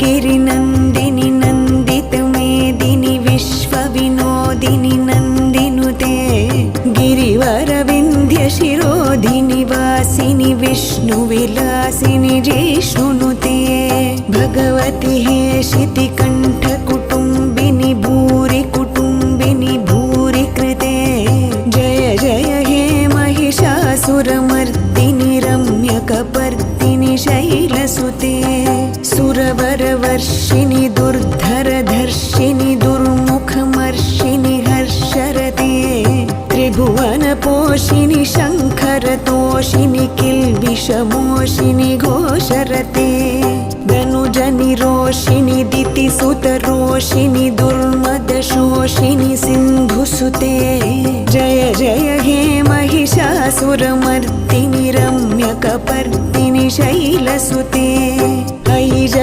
गिरिनन्दिनि नन्दितमेदिनि विश्वविनोदिनि नन्दिनुते गिरिवरविन्ध्यशिरोधिनि वासिनि विष्णुविलासिनि जिष्णुनुते भगवति हेशितिकण्ठकुटुम्बिनि भूरि कुटुम्बिनि भूरि कृते जय जय हे महिषासुरमर्दिनि रम्यकपर्दिनि शैलसुते सुरवरवर्षिणि दुर्धरधर्षिणि दुर्मुखमर्षिणि हर्षरते त्रिभुवनपोषिणि शङ्खरतोषिणि किल्बिषमोषिणि घोषरते धनुजनिरोषिणि दितिसुतरोषिणि दुर्मदशोषिणि सिन्धुसुते जय जय हे महिषासुरमर्दिनि रम्यकपर्दिनि शैलसुते